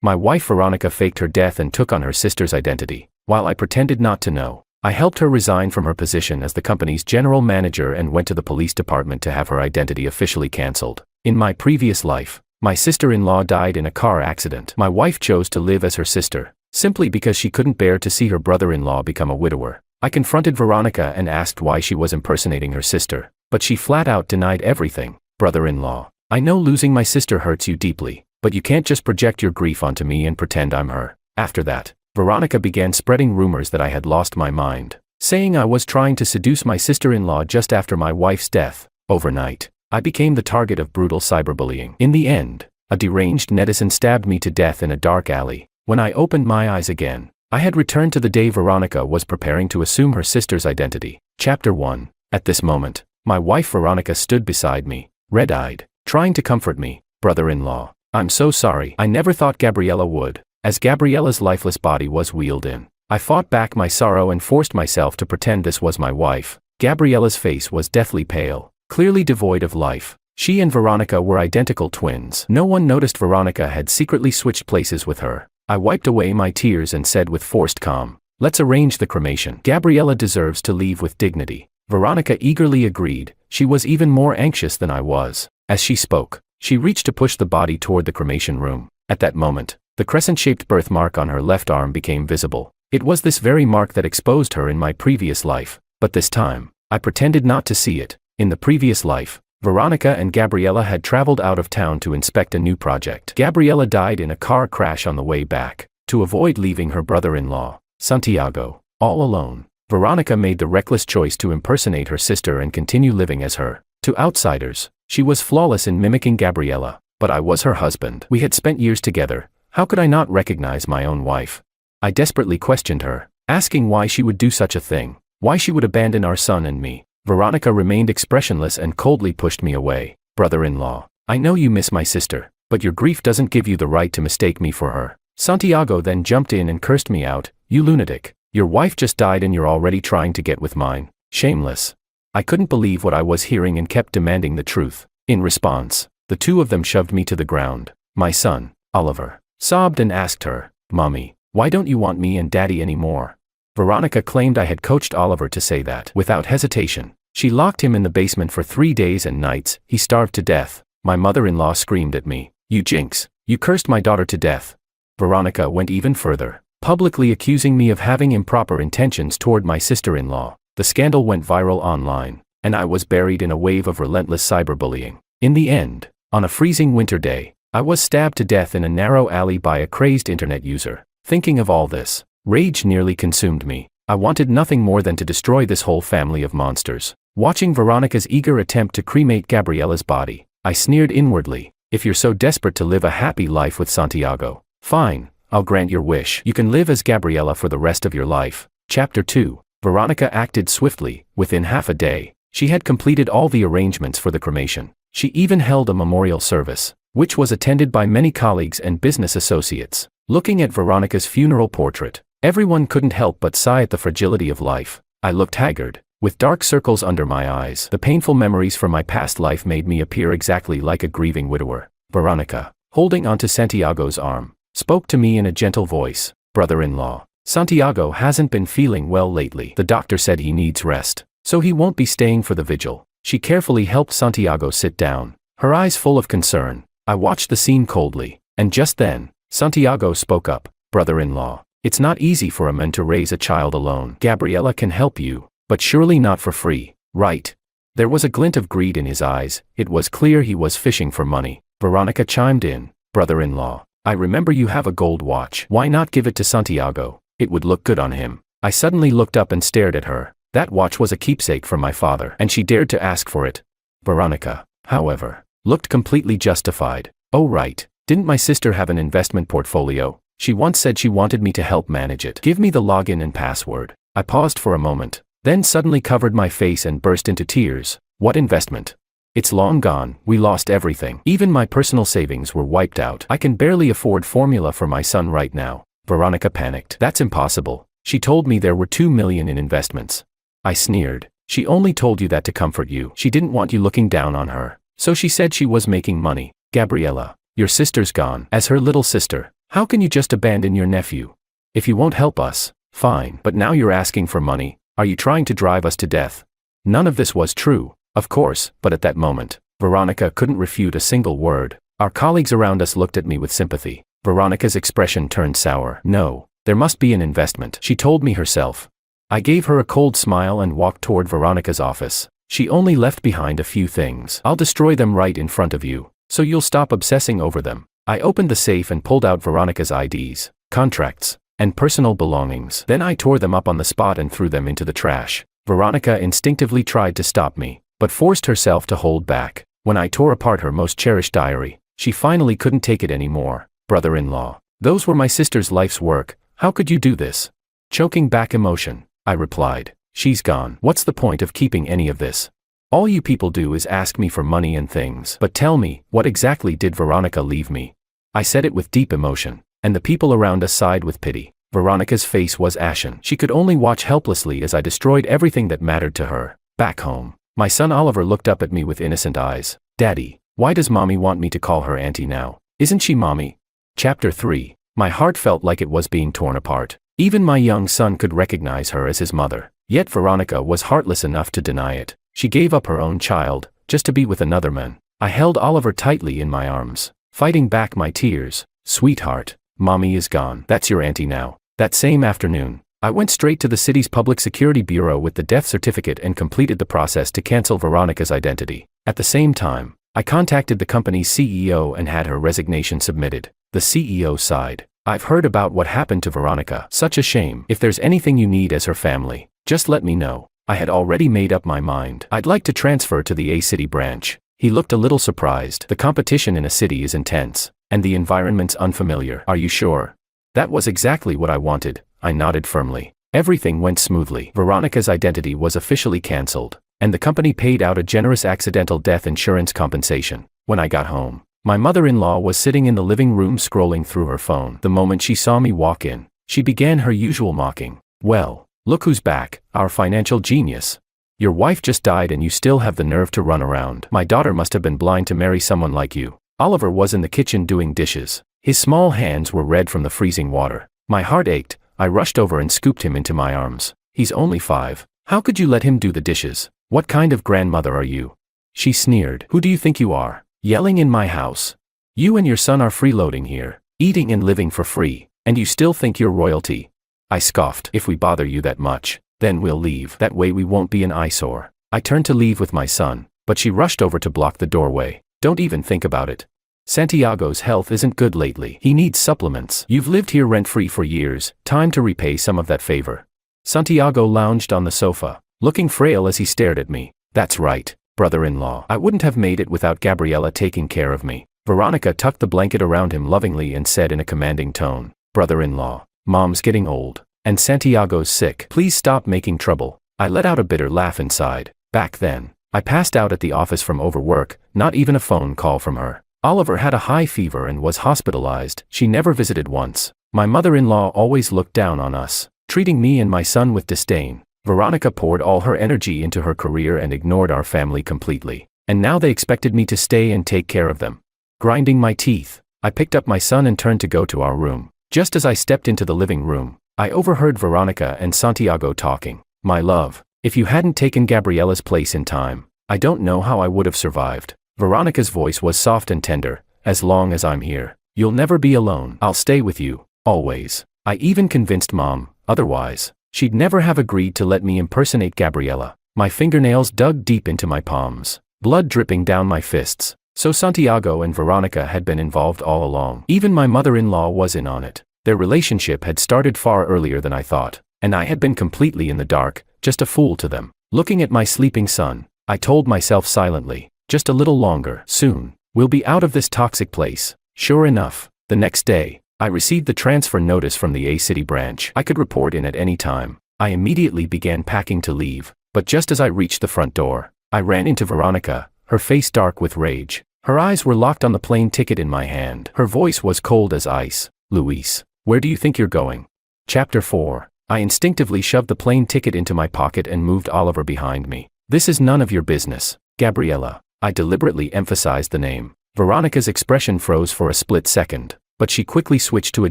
My wife Veronica faked her death and took on her sister's identity, while I pretended not to know. I helped her resign from her position as the company's general manager and went to the police department to have her identity officially cancelled. In my previous life, my sister-in-law died in a car accident. My wife chose to live as her sister, simply because she couldn't bear to see her brother-in-law become a widower. I confronted Veronica and asked why she was impersonating her sister, but she flat out denied everything. Brother-in-law, I know losing my sister hurts you deeply, but you can't just project your grief onto me and pretend I'm her. After that, Veronica began spreading rumors that I had lost my mind, saying I was trying to seduce my sister-in-law just after my wife's death. Overnight, I became the target of brutal cyberbullying. In the end, a deranged netizen stabbed me to death in a dark alley. When I opened my eyes again, I had returned to the day Veronica was preparing to assume her sister's identity. Chapter 1. At this moment, my wife Veronica stood beside me, red-eyed, trying to comfort me. Brother-in-law, I'm so sorry. I never thought Gabriella would. As Gabriella's lifeless body was wheeled in, I fought back my sorrow and forced myself to pretend this was my wife. Gabriella's face was deathly pale, clearly devoid of life. She and Veronica were identical twins. No one noticed Veronica had secretly switched places with her. I wiped away my tears and said with forced calm, "Let's arrange the cremation. Gabriella deserves to leave with dignity." Veronica eagerly agreed. She was even more anxious than I was. As she spoke, she reached to push the body toward the cremation room. At that moment, the crescent-shaped birthmark on her left arm became visible. It was this very mark that exposed her in my previous life, but this time, I pretended not to see it. In the previous life, Veronica and Gabriella had traveled out of town to inspect a new project. Gabriella died in a car crash on the way back. To avoid leaving her brother-in-law, Santiago, all alone, Veronica made the reckless choice to impersonate her sister and continue living as her. To outsiders, she was flawless in mimicking Gabriella, but I was her husband. We had spent years together. How could I not recognize my own wife? I desperately questioned her, asking why she would do such a thing, why she would abandon our son and me. Veronica remained expressionless and coldly pushed me away. Brother-in-law, I know you miss my sister, but your grief doesn't give you the right to mistake me for her. Santiago then jumped in and cursed me out. You lunatic. Your wife just died and you're already trying to get with mine. Shameless. I couldn't believe what I was hearing and kept demanding the truth. In response, the two of them shoved me to the ground. My son, Oliver, sobbed and asked her, "Mommy, why don't you want me and Daddy anymore?" Veronica claimed I had coached Oliver to say that. Without hesitation, she locked him in the basement for 3 days and nights. He starved to death. My mother-in-law screamed at me, "You jinx, you cursed my daughter to death." Veronica went even further, publicly accusing me of having improper intentions toward my sister-in-law. The scandal went viral online, and I was buried in a wave of relentless cyberbullying. In the end, on a freezing winter day, I was stabbed to death in a narrow alley by a crazed internet user. Thinking of all this, rage nearly consumed me. I wanted nothing more than to destroy this whole family of monsters. Watching Veronica's eager attempt to cremate Gabriella's body, I sneered inwardly. If you're so desperate to live a happy life with Santiago, fine, I'll grant your wish. You can live as Gabriella for the rest of your life. Chapter 2. Veronica acted swiftly. Within half a day, she had completed all the arrangements for the cremation. She even held a memorial service, which was attended by many colleagues and business associates. Looking at Veronica's funeral portrait, everyone couldn't help but sigh at the fragility of life. I looked haggard, with dark circles under my eyes. The painful memories from my past life made me appear exactly like a grieving widower. Veronica, holding onto Santiago's arm, spoke to me in a gentle voice. "Brother-in-law, Santiago hasn't been feeling well lately. The doctor said he needs rest, so he won't be staying for the vigil." She carefully helped Santiago sit down, her eyes full of concern. I watched the scene coldly, and just then, Santiago spoke up. "Brother-in-law, it's not easy for a man to raise a child alone. Gabriella can help you, but surely not for free, right?" There was a glint of greed in his eyes. It was clear he was fishing for money. Veronica chimed in. "Brother-in-law, I remember you have a gold watch. Why not give it to Santiago? It would look good on him." I suddenly looked up and stared at her. That watch was a keepsake from my father, and she dared to ask for it. Veronica, however, looked completely justified. "Oh right, didn't my sister have an investment portfolio? She once said she wanted me to help manage it. Give me the login and password." I paused for a moment, then suddenly covered my face and burst into tears. "What investment? It's long gone. We lost everything. Even my personal savings were wiped out. I can barely afford formula for my son right now." Veronica panicked. "That's impossible. She told me there were 2 million in investments." I sneered. "She only told you that to comfort you. She didn't want you looking down on her. So she said she was making money." "Gabriella, your sister's gone." As her little sister, How can you just abandon your nephew? If you won't help us, fine, but now you're asking for money. Are you trying to drive us to death? None of this was true, of course, but at that moment, Veronica couldn't refute a single word. Our colleagues around us looked at me with sympathy. Veronica's expression turned sour. No, there must be an investment, she told me herself. I gave her a cold smile and walked toward Veronica's office. She only left behind a few things. I'll destroy them right in front of you, so you'll stop obsessing over them. I opened the safe and pulled out Veronica's IDs, contracts, and personal belongings. Then I tore them up on the spot and threw them into the trash. Veronica instinctively tried to stop me, but forced herself to hold back. When I tore apart her most cherished diary, she finally couldn't take it anymore. Brother-in-law, those were my sister's life's work. How could you do this? Choking back emotion, I replied. She's gone. What's the point of keeping any of this? All you people do is ask me for money and things. But tell me, what exactly did Veronica leave me? I said it with deep emotion, and the people around us sighed with pity. Veronica's face was ashen. She could only watch helplessly as I destroyed everything that mattered to her. Back home, my son Oliver looked up at me with innocent eyes. Daddy, why does Mommy want me to call her auntie now? Isn't she Mommy? Chapter 3. My heart felt like it was being torn apart. Even my young son could recognize her as his mother. Yet Veronica was heartless enough to deny it. She gave up her own child, just to be with another man. I held Oliver tightly in my arms, fighting back my tears. Sweetheart, Mommy is gone. That's your auntie now. That same afternoon, I went straight to the city's public security bureau with the death certificate and completed the process to cancel Veronica's identity. At the same time, I contacted the company's CEO and had her resignation submitted. The CEO sighed. I've heard about what happened to Veronica. Such a shame. If there's anything you need as her family, just let me know. I had already made up my mind. I'd like to transfer to the A-City branch. He looked a little surprised. The competition in a city is intense, and the environment's unfamiliar. Are you sure? That was exactly what I wanted. I nodded firmly. Everything went smoothly. Veronica's identity was officially cancelled, and the company paid out a generous accidental death insurance compensation. When I got home, my mother-in-law was sitting in the living room scrolling through her phone. The moment she saw me walk in, she began her usual mocking. Well, look who's back, our financial genius. Your wife just died and you still have the nerve to run around. My daughter must have been blind to marry someone like you. Oliver was in the kitchen doing dishes. His small hands were red from the freezing water. My heart ached. I rushed over and scooped him into my arms. He's only 5. How could you let him do the dishes? What kind of grandmother are you? She sneered. Who do you think you are? Yelling in my house. You and your son are freeloading here, eating and living for free, and you still think you're royalty. I scoffed. If we bother you that much, then we'll leave. That way we won't be an eyesore. I turned to leave with my son, but she rushed over to block the doorway. Don't even think about it. Santiago's health isn't good lately. He needs supplements. You've lived here rent-free for years. Time to repay some of that favor. Santiago lounged on the sofa, looking frail as he stared at me. That's right, brother-in-law. I wouldn't have made it without Gabriella taking care of me. Veronica tucked the blanket around him lovingly and said in a commanding tone, Brother-in-law, Mom's getting old, and Santiago's sick. Please stop making trouble. I let out a bitter laugh inside. Back then, I passed out at the office from overwork, not even a phone call from her. Oliver had a high fever and was hospitalized. She never visited once. My mother-in-law always looked down on us, treating me and my son with disdain. Veronica poured all her energy into her career and ignored our family completely. And now they expected me to stay and take care of them. Grinding my teeth, I picked up my son and turned to go to our room. Just as I stepped into the living room, I overheard Veronica and Santiago talking. My love, if you hadn't taken Gabriella's place in time, I don't know how I would have survived. Veronica's voice was soft and tender. As long as I'm here, you'll never be alone. I'll stay with you, always. I even convinced Mom, otherwise, she'd never have agreed to let me impersonate Gabriella. My fingernails dug deep into my palms, blood dripping down my fists. So Santiago and Veronica had been involved all along. Even my mother-in-law was in on it. Their relationship had started far earlier than I thought, and I had been completely in the dark, just a fool to them. Looking at my sleeping son, I told myself silently, just a little longer. Soon, we'll be out of this toxic place. Sure enough, the next day, I received the transfer notice from the A-City branch. I could report in at any time. I immediately began packing to leave, but just as I reached the front door, I ran into Veronica, her face dark with rage. Her eyes were locked on the plane ticket in my hand. Her voice was cold as ice. Luis, where do you think you're going? Chapter 4. I instinctively shoved the plane ticket into my pocket and moved Oliver behind me. This is none of your business, Gabriella. I deliberately emphasized the name. Veronica's expression froze for a split second. but she quickly switched to a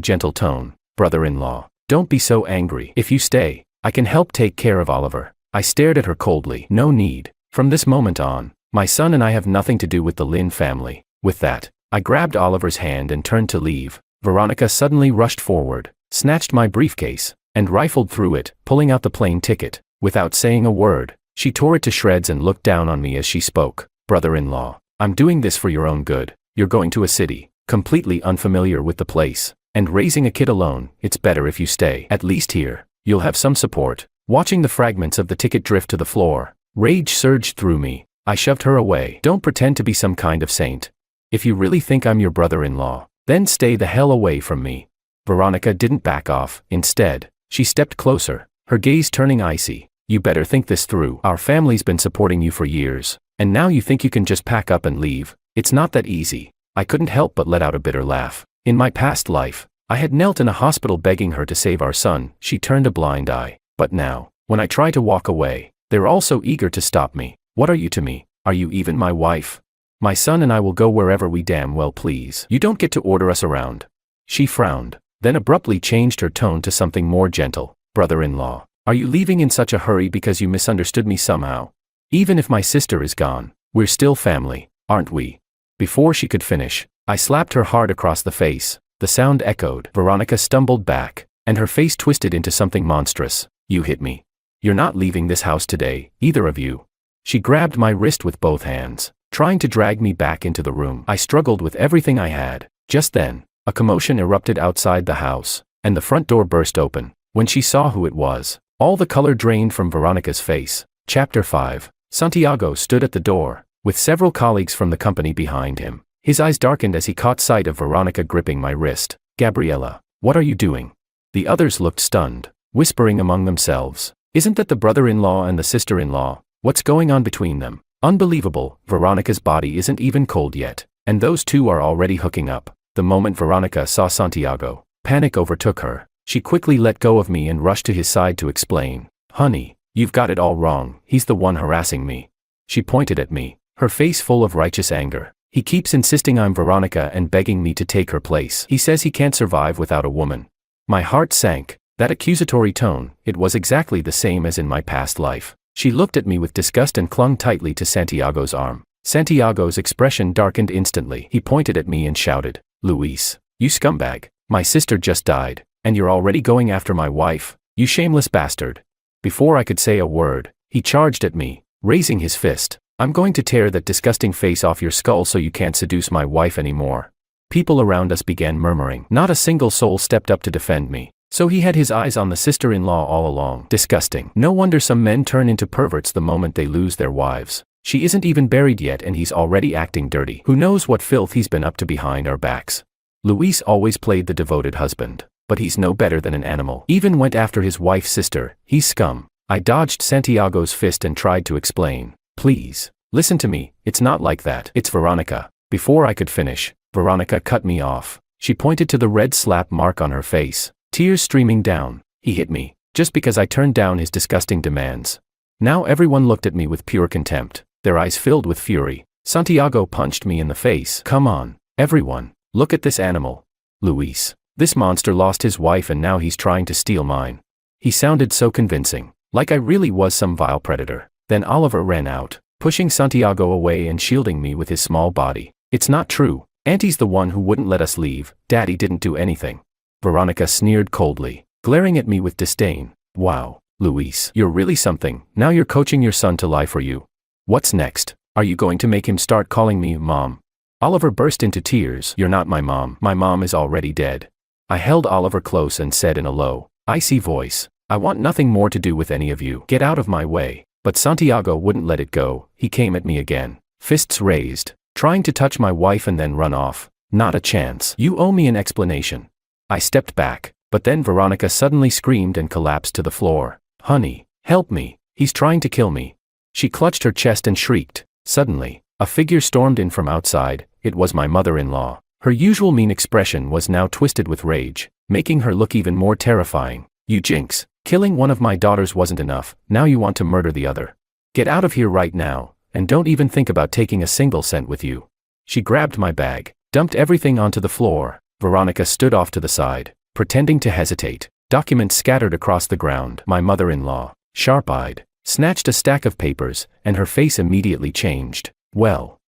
gentle tone. Brother-in-law, don't be so angry. If you stay, I can help take care of Oliver. I stared at her coldly. No need. From this moment on, my son and I have nothing to do with the Lin family. With that, I grabbed Oliver's hand and turned to leave. Veronica suddenly rushed forward, snatched my briefcase, and rifled through it, pulling out the plane ticket. Without saying a word, she tore it to shreds and looked down on me as she spoke. Brother-in-law, I'm doing this for your own good. You're going to a city, completely unfamiliar with the place, and raising a kid alone. It's better if you stay. At least here, you'll have some support. Watching the fragments of the ticket drift to the floor, rage surged through me. I shoved her away. Don't pretend to be some kind of saint. If you really think I'm your brother-in-law, then stay the hell away from me. Veronica didn't back off. Instead, she stepped closer, her gaze turning icy. You better think this through. Our family's been supporting you for years, and now you think you can just pack up and leave. It's not that easy. I couldn't help but let out a bitter laugh. In my past life, I had knelt in a hospital begging her to save our son. She turned a blind eye. But now, when I try to walk away, they're all so eager to stop me. What are you to me? Are you even my wife? My son and I will go wherever we damn well please. You don't get to order us around. She frowned, then abruptly changed her tone to something more gentle. Brother-in-law, are you leaving in such a hurry because you misunderstood me somehow? Even if my sister is gone, we're still family, aren't we? Before she could finish, I slapped her hard across the face. The sound echoed. Veronica stumbled back, and her face twisted into something monstrous. You hit me. You're not leaving this house today, either of you. She grabbed my wrist with both hands, trying to drag me back into the room. I struggled with everything I had. Just then, a commotion erupted outside the house, and the front door burst open. When she saw who it was, all the color drained from Veronica's face. Chapter 5. Santiago stood at the door, with several colleagues from the company behind him. His eyes darkened as he caught sight of Veronica gripping my wrist. Gabriella, what are you doing? The others looked stunned, whispering among themselves. Isn't that the brother-in-law and the sister-in-law? What's going on between them? Unbelievable, Veronica's body isn't even cold yet, and those two are already hooking up. The moment Veronica saw Santiago, panic overtook her. She quickly let go of me and rushed to his side to explain. Honey, you've got it all wrong. He's the one harassing me. She pointed at me, her face full of righteous anger. He keeps insisting I'm Veronica and begging me to take her place. He says he can't survive without a woman. My heart sank. That accusatory tone, it was exactly the same as in my past life. She looked at me with disgust and clung tightly to Santiago's arm. Santiago's expression darkened instantly. He pointed at me and shouted, Luis, you scumbag. My sister just died, and you're already going after my wife, you shameless bastard. Before I could say a word, he charged at me, raising his fist. I'm going to tear that disgusting face off your skull so you can't seduce my wife anymore. People around us began murmuring. Not a single soul stepped up to defend me. So he had his eyes on the sister-in-law all along. Disgusting. No wonder some men turn into perverts the moment they lose their wives. She isn't even buried yet and he's already acting dirty. Who knows what filth he's been up to behind our backs. Luis always played the devoted husband, but he's no better than an animal. Even went after his wife's sister. He's scum. I dodged Santiago's fist and tried to explain. Please, listen to me, it's not like that. It's Veronica. Before I could finish, Veronica cut me off. She pointed to the red slap mark on her face. Tears streaming down. He hit me, just because I turned down his disgusting demands. Now everyone looked at me with pure contempt, their eyes filled with fury. Santiago punched me in the face. Come on, everyone, look at this animal. Luis, this monster lost his wife and now he's trying to steal mine. He sounded so convincing, like I really was some vile predator. Then Oliver ran out, pushing Santiago away and shielding me with his small body. It's not true. Auntie's the one who wouldn't let us leave. Daddy didn't do anything. Veronica sneered coldly, glaring at me with disdain. Wow, Luis, you're really something. Now you're coaching your son to lie for you. What's next? Are you going to make him start calling me Mom? Oliver burst into tears. You're not my mom. My mom is already dead. I held Oliver close and said in a low, icy voice, I want nothing more to do with any of you. Get out of my way. But Santiago wouldn't let it go. He came at me again, fists raised, trying to touch my wife and then run off. Not a chance. You owe me an explanation. I stepped back, but then Veronica suddenly screamed and collapsed to the floor. Honey, help me, he's trying to kill me. She clutched her chest and shrieked. Suddenly, a figure stormed in from outside. It was my mother-in-law. Her usual mean expression was now twisted with rage, making her look even more terrifying. You jinx, killing one of my daughters wasn't enough, now you want to murder the other. Get out of here right now, and don't even think about taking a single cent with you. She grabbed my bag, dumped everything onto the floor, Veronica stood off to the side, pretending to hesitate. Documents scattered across the ground. My mother-in-law, sharp-eyed, snatched a stack of papers, and her face immediately changed. Well,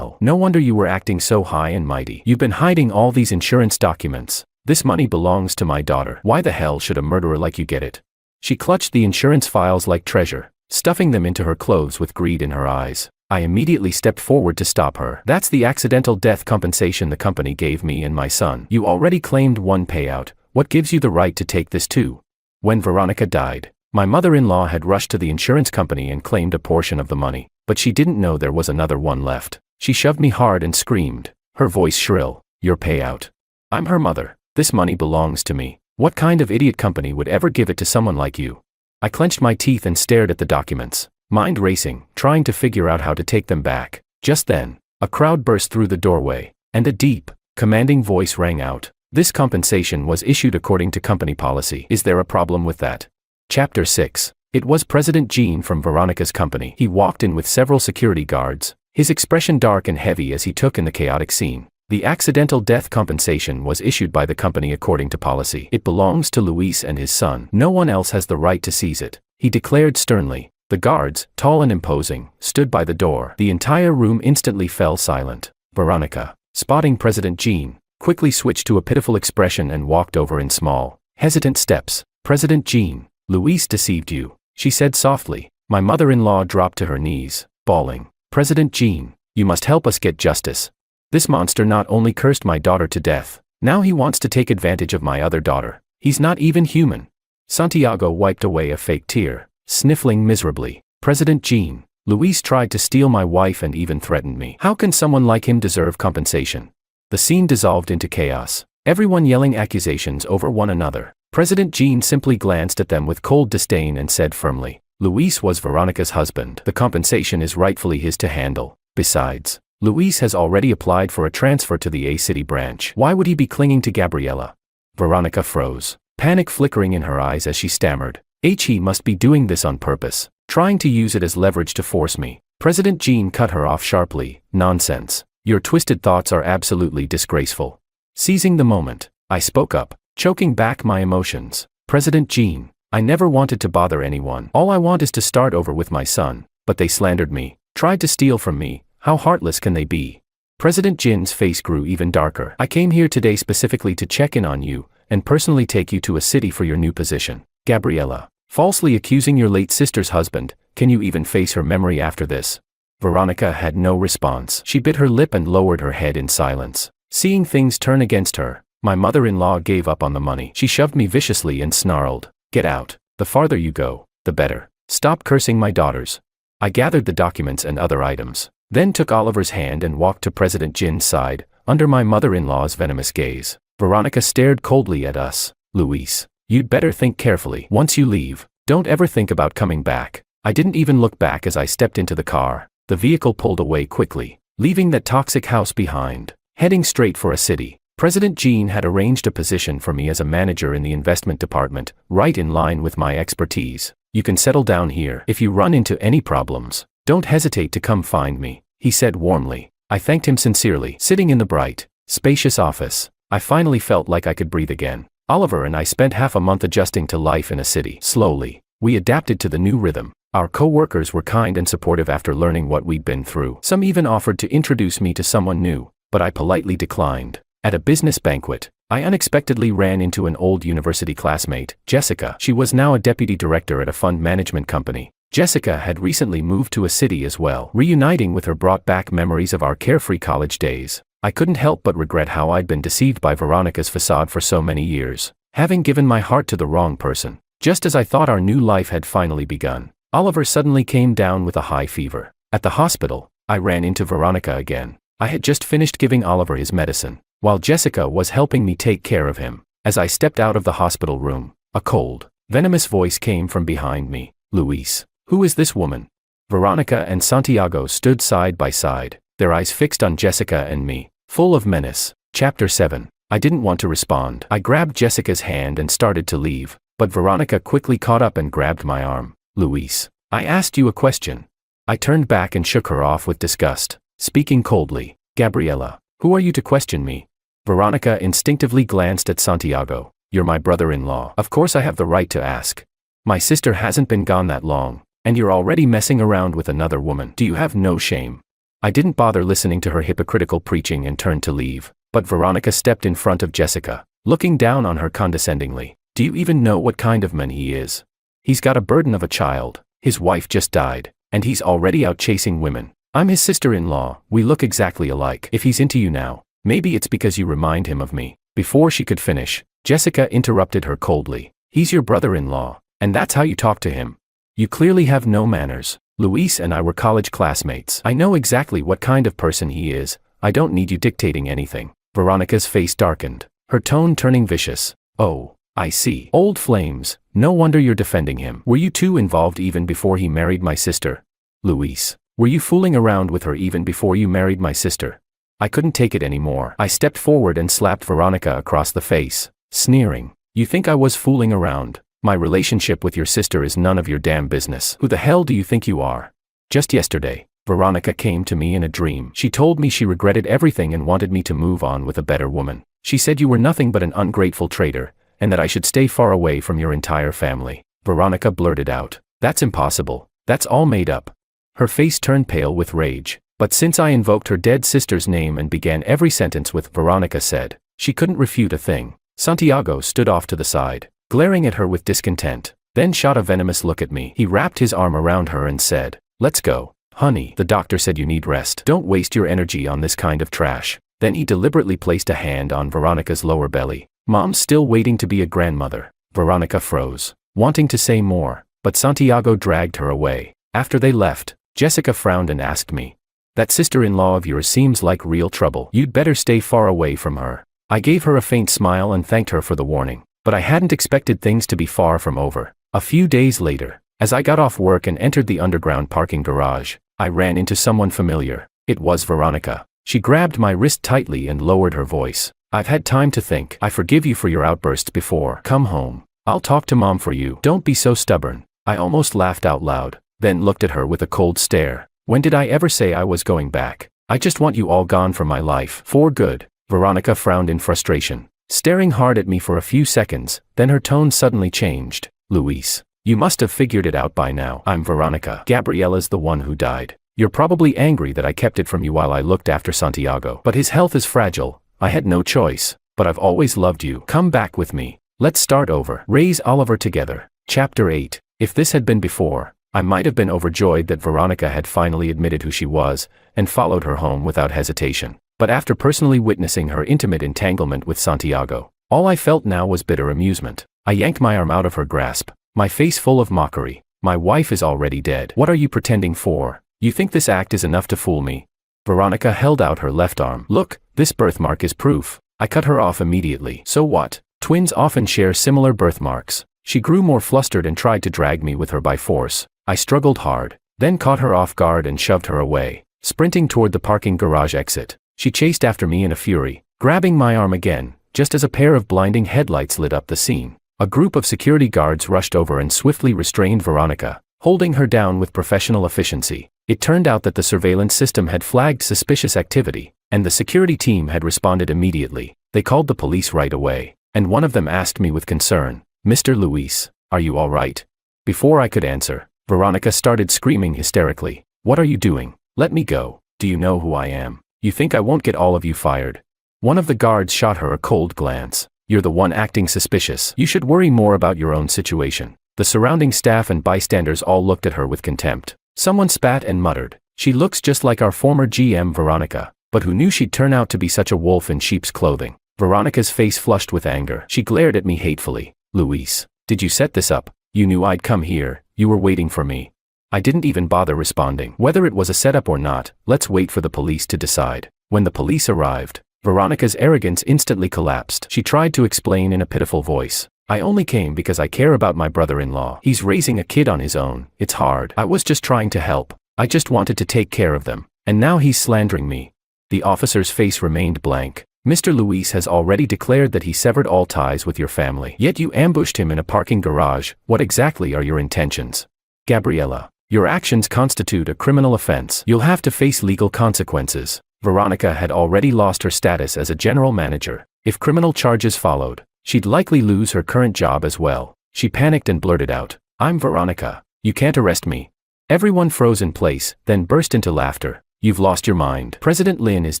no wonder you were acting so high and mighty. You've been hiding all these insurance documents. This money belongs to my daughter. Why the hell should a murderer like you get it? She clutched the insurance files like treasure, stuffing them into her clothes with greed in her eyes. I immediately stepped forward to stop her. That's the accidental death compensation the company gave me and my son. You already claimed one payout. What gives you the right to take this too? When Veronica died, my mother-in-law had rushed to the insurance company and claimed a portion of the money, but she didn't know there was another one left. She shoved me hard and screamed, her voice shrill, "Your payout. I'm her mother. This money belongs to me. What kind of idiot company would ever give it to someone like you?" I clenched my teeth and stared at the documents, mind racing, trying to figure out how to take them back. Just then, a crowd burst through the doorway, and a deep, commanding voice rang out. This compensation was issued according to company policy. Is there a problem with that? Chapter 6. It was President Gene from Veronica's company. He walked in with several security guards, his expression dark and heavy as he took in the chaotic scene. The accidental death compensation was issued by the company according to policy. It belongs to Luis and his son. No one else has the right to seize it, he declared sternly. The guards, tall and imposing, stood by the door. The entire room instantly fell silent. Veronica, spotting President Gene, quickly switched to a pitiful expression and walked over in small, hesitant steps. "President Gene, Luis deceived you," she said softly. My mother-in-law dropped to her knees, bawling. "President Gene, you must help us get justice. This monster not only cursed my daughter to death, now he wants to take advantage of my other daughter. He's not even human." Santiago wiped away a fake tear, sniffling miserably. "President Gene, Luis tried to steal my wife and even threatened me. How can someone like him deserve compensation?" The scene dissolved into chaos, everyone yelling accusations over one another. President Gene simply glanced at them with cold disdain and said firmly, "Luis was Veronica's husband. The compensation is rightfully his to handle. Besides, Luis has already applied for a transfer to the A-City branch. Why would he be clinging to Gabriela?" Veronica froze, panic flickering in her eyes as she stammered, "He must be doing this on purpose, trying to use it as leverage to force me." President Gene cut her off sharply. "Nonsense. Your twisted thoughts are absolutely disgraceful." Seizing the moment, I spoke up, choking back my emotions. "President Gene, I never wanted to bother anyone. All I want is to start over with my son, but they slandered me, tried to steal from me. How heartless can they be?" President Jin's face grew even darker. "I came here today specifically to check in on you, and personally take you to a city for your new position. Gabriela, falsely accusing your late sister's husband, can you even face her memory after this?" Veronica had no response. She bit her lip and lowered her head in silence. Seeing things turn against her, my mother-in-law gave up on the money. She shoved me viciously and snarled, "Get out. The farther you go, the better. Stop cursing my daughters." I gathered the documents and other items, then took Oliver's hand and walked to President Jin's side, under my mother-in-law's venomous gaze. Veronica stared coldly at us. "Luis, you'd better think carefully. Once you leave, don't ever think about coming back." I didn't even look back as I stepped into the car. The vehicle pulled away quickly, leaving that toxic house behind, heading straight for a city. President Gene had arranged a position for me as a manager in the investment department, right in line with my expertise. "You can settle down here. If you run into any problems, don't hesitate to come find me," he said warmly. I thanked him sincerely. Sitting in the bright, spacious office, I finally felt like I could breathe again. Oliver and I spent half a month adjusting to life in a city. Slowly, we adapted to the new rhythm. Our co-workers were kind and supportive after learning what we'd been through. Some even offered to introduce me to someone new, but I politely declined. At a business banquet, I unexpectedly ran into an old university classmate, Jessica. She was now a deputy director at a fund management company. Jessica had recently moved to a city as well. Reuniting with her brought back memories of our carefree college days. I couldn't help but regret how I'd been deceived by Veronica's facade for so many years, having given my heart to the wrong person. Just as I thought our new life had finally begun, Oliver suddenly came down with a high fever. At the hospital, I ran into Veronica again. I had just finished giving Oliver his medicine, while Jessica was helping me take care of him. As I stepped out of the hospital room, a cold, venomous voice came from behind me. "Luis, who is this woman?" Veronica and Santiago stood side by side, their eyes fixed on Jessica and me, full of menace. Chapter 7. I didn't want to respond. I grabbed Jessica's hand and started to leave, but Veronica quickly caught up and grabbed my arm. "Luis, I asked you a question." I turned back and shook her off with disgust, speaking coldly. "Gabriela, who are you to question me?" Veronica instinctively glanced at Santiago. You're my brother-in-law. Of course I have the right to ask. My sister hasn't been gone that long, and you're already messing around with another woman. Do you have no shame? I didn't bother listening to her hypocritical preaching and turned to leave, but Veronica stepped in front of Jessica, looking down on her condescendingly. Do you even know what kind of man he is? He's got a burden of a child, his wife just died, and he's already out chasing women. I'm his sister-in-law, we look exactly alike. If he's into you now, maybe it's because you remind him of me. Before she could finish, Jessica interrupted her coldly. He's your brother-in-law, and that's how you talk to him. You clearly have no manners. Luis and I were college classmates. I know exactly what kind of person he is. I don't need you dictating anything. Veronica's face darkened, her tone turning vicious. Oh, I see. Old flames. No wonder you're defending him. Were you two involved even before he married my sister? Luis, were you fooling around with her even before you married my sister? I couldn't take it anymore. I stepped forward and slapped Veronica across the face, sneering. You think I was fooling around? My relationship with your sister is none of your damn business. Who the hell do you think you are? Just yesterday, Veronica came to me in a dream. She told me she regretted everything and wanted me to move on with a better woman. She said you were nothing but an ungrateful traitor, and that I should stay far away from your entire family. Veronica blurted out. That's impossible. That's all made up. Her face turned pale with rage. But since I invoked her dead sister's name and began every sentence with Veronica said, she couldn't refute a thing. Santiago stood off to the side, glaring at her with discontent, then shot a venomous look at me. He wrapped his arm around her and said, let's go. Honey, the doctor said you need rest. Don't waste your energy on this kind of trash. Then he deliberately placed a hand on Veronica's lower belly. Mom's still waiting to be a grandmother. Veronica froze, wanting to say more, but Santiago dragged her away. After they left, Jessica frowned and asked me, that sister-in-law of yours seems like real trouble. You'd better stay far away from her. I gave her a faint smile and thanked her for the warning. But I hadn't expected things to be far from over. A few days later, as I got off work and entered the underground parking garage, I ran into someone familiar. It was Veronica. She grabbed my wrist tightly and lowered her voice. I've had time to think. I forgive you for your outbursts before. Come home. I'll talk to Mom for you. Don't be so stubborn. I almost laughed out loud, then looked at her with a cold stare. When did I ever say I was going back? I just want you all gone from my life. For good. Veronica frowned in frustration, staring hard at me for a few seconds, then her tone suddenly changed. Luis, you must have figured it out by now. I'm Veronica. Gabriella's the one who died. You're probably angry that I kept it from you while I looked after Santiago. But his health is fragile. I had no choice. But I've always loved you. Come back with me. Let's start over. Raise Oliver together. Chapter 8. If this had been before, I might have been overjoyed that Veronica had finally admitted who she was, and followed her home without hesitation. But after personally witnessing her intimate entanglement with Santiago, all I felt now was bitter amusement. I yanked my arm out of her grasp, my face full of mockery. My wife is already dead. What are you pretending for? You think this act is enough to fool me? Veronica held out her left arm. Look, this birthmark is proof. I cut her off immediately. So what? Twins often share similar birthmarks. She grew more flustered and tried to drag me with her by force. I struggled hard, then caught her off guard and shoved her away, sprinting toward the parking garage exit. She chased after me in a fury, grabbing my arm again, just as a pair of blinding headlights lit up the scene. A group of security guards rushed over and swiftly restrained Veronica, holding her down with professional efficiency. It turned out that the surveillance system had flagged suspicious activity, and the security team had responded immediately. They called the police right away, and one of them asked me with concern, Mr. Luis, are you all right? Before I could answer, Veronica started screaming hysterically. What are you doing? Let me go. Do you know who I am? You think I won't get all of you fired? One of the guards shot her a cold glance. You're the one acting suspicious. You should worry more about your own situation. The surrounding staff and bystanders all looked at her with contempt. Someone spat and muttered, she looks just like our former GM Veronica, but who knew she'd turn out to be such a wolf in sheep's clothing? Veronica's face flushed with anger. She glared at me hatefully. Luis, did you set this up? You knew I'd come here. You were waiting for me. I didn't even bother responding. Whether it was a setup or not, let's wait for the police to decide. When the police arrived, Veronica's arrogance instantly collapsed. She tried to explain in a pitiful voice. I only came because I care about my brother-in-law. He's raising a kid on his own. It's hard. I was just trying to help. I just wanted to take care of them. And now he's slandering me. The officer's face remained blank. Mr. Luis has already declared that he severed all ties with your family. Yet you ambushed him in a parking garage. What exactly are your intentions? Gabriella, your actions constitute a criminal offense. You'll have to face legal consequences. Veronica had already lost her status as a general manager. If criminal charges followed, she'd likely lose her current job as well. She panicked and blurted out, "I'm Veronica. You can't arrest me." Everyone froze in place, then burst into laughter. "You've lost your mind. President Lin is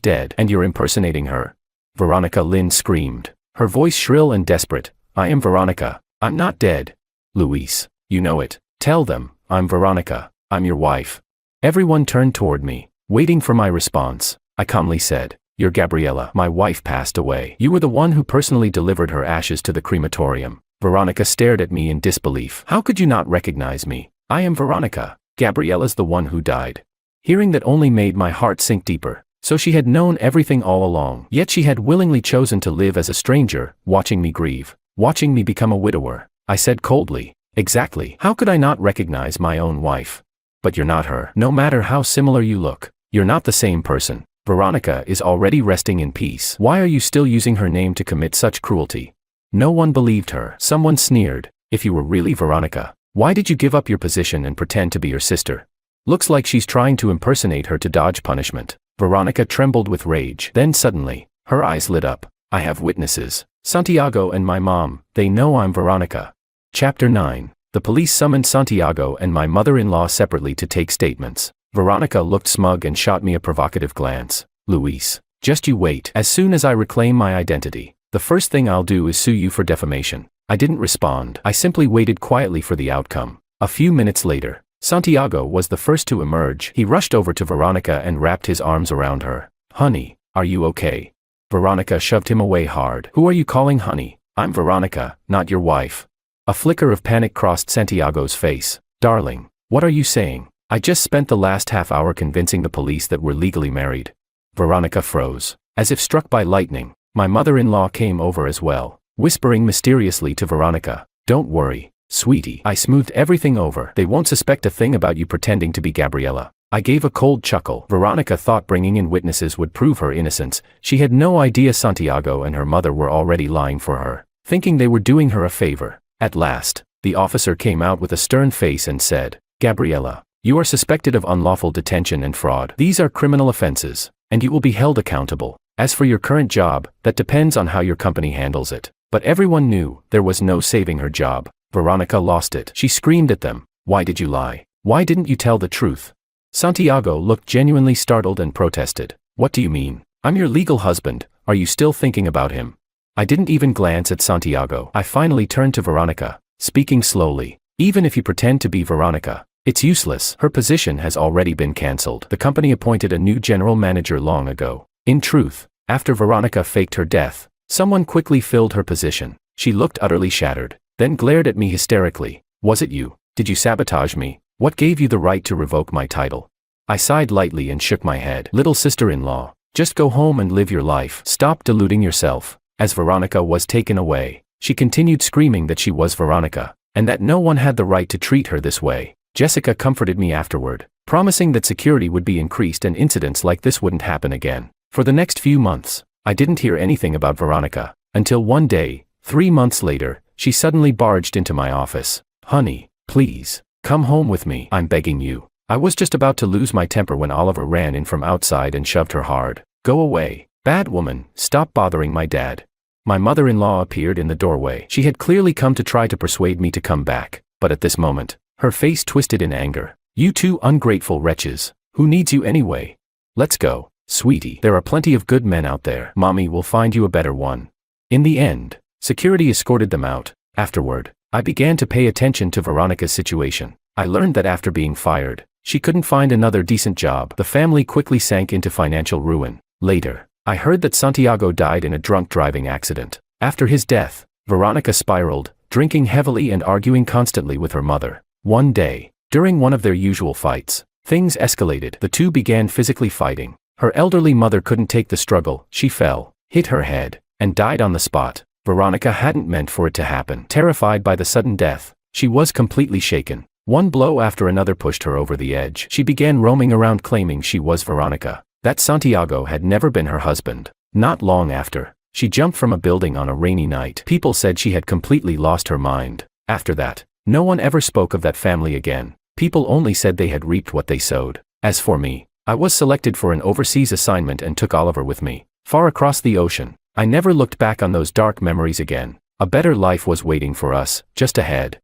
dead and you're impersonating her." Veronica Lin screamed, her voice shrill and desperate. "I am Veronica. I'm not dead. Luis, you know it. Tell them, I'm Veronica. I'm your wife." Everyone turned toward me, waiting for my response. I calmly said, "You're Gabriella. My wife passed away. You were the one who personally delivered her ashes to the crematorium." Veronica stared at me in disbelief. "How could you not recognize me? I am Veronica. Gabriella's the one who died." Hearing that only made my heart sink deeper. So she had known everything all along. Yet she had willingly chosen to live as a stranger, watching me grieve, watching me become a widower. I said coldly, "Exactly. How could I not recognize my own wife?" "But you're not her. No matter how similar you look, you're not the same person. Veronica is already resting in peace. Why are you still using her name to commit such cruelty?" No one believed her. Someone sneered, "If you were really Veronica, why did you give up your position and pretend to be your sister? Looks like she's trying to impersonate her to dodge punishment." Veronica trembled with rage. Then suddenly, her eyes lit up. "I have witnesses. Santiago and my mom, they know I'm Veronica." Chapter 9. The police summoned Santiago and my mother-in-law separately to take statements. Veronica looked smug and shot me a provocative glance. "Luis, just you wait. As soon as I reclaim my identity, the first thing I'll do is sue you for defamation." I didn't respond. I simply waited quietly for the outcome. A few minutes later, Santiago was the first to emerge. He rushed over to Veronica and wrapped his arms around her. "Honey, are you okay?" Veronica shoved him away hard. "Who are you calling honey? I'm Veronica, not your wife." A flicker of panic crossed Santiago's face. "Darling, what are you saying? I just spent the last half hour convincing the police that we're legally married." Veronica froze. As if struck by lightning, my mother-in-law came over as well, whispering mysteriously to Veronica, "Don't worry, sweetie. I smoothed everything over. They won't suspect a thing about you pretending to be Gabriella." I gave a cold chuckle. Veronica thought bringing in witnesses would prove her innocence. She had no idea Santiago and her mother were already lying for her, thinking they were doing her a favor. At last, the officer came out with a stern face and said, "Gabriella, you are suspected of unlawful detention and fraud. These are criminal offenses, and you will be held accountable. As for your current job, that depends on how your company handles it." But everyone knew there was no saving her job. Veronica lost it. She screamed at them, "Why did you lie? Why didn't you tell the truth?" Santiago looked genuinely startled and protested. "What do you mean? I'm your legal husband. Are you still thinking about him?" I didn't even glance at Santiago. I finally turned to Veronica, speaking slowly. "Even if you pretend to be Veronica, it's useless. Her position has already been cancelled. The company appointed a new general manager long ago. In truth, after Veronica faked her death, someone quickly filled her position." She looked utterly shattered, then glared at me hysterically. "Was it you? Did you sabotage me? What gave you the right to revoke my title?" I sighed lightly and shook my head. "Little sister-in-law, just go home and live your life. Stop deluding yourself." As Veronica was taken away, she continued screaming that she was Veronica, and that no one had the right to treat her this way. Jessica comforted me afterward, promising that security would be increased and incidents like this wouldn't happen again. For the next few months, I didn't hear anything about Veronica, until one day, 3 months later, she suddenly barged into my office. "Honey, please, come home with me. I'm begging you." I was just about to lose my temper when Oliver ran in from outside and shoved her hard. "Go away, bad woman, stop bothering my dad." My mother-in-law appeared in the doorway. She had clearly come to try to persuade me to come back, but at this moment, her face twisted in anger. "You two ungrateful wretches. Who needs you anyway? Let's go, sweetie. There are plenty of good men out there. Mommy will find you a better one." In the end, security escorted them out. Afterward, I began to pay attention to Veronica's situation. I learned that after being fired, she couldn't find another decent job. The family quickly sank into financial ruin. Later, I heard that Santiago died in a drunk driving accident. After his death, Veronica spiraled, drinking heavily and arguing constantly with her mother. One day, during one of their usual fights, things escalated. The two began physically fighting. Her elderly mother couldn't take the struggle. She fell, hit her head, and died on the spot. Veronica hadn't meant for it to happen. Terrified by the sudden death, she was completely shaken. One blow after another pushed her over the edge. She began roaming around claiming she was Veronica, that Santiago had never been her husband. Not long after, she jumped from a building on a rainy night. People said she had completely lost her mind. After that, no one ever spoke of that family again. People only said they had reaped what they sowed. As for me, I was selected for an overseas assignment and took Oliver with me, far across the ocean. I never looked back on those dark memories again. A better life was waiting for us, just ahead.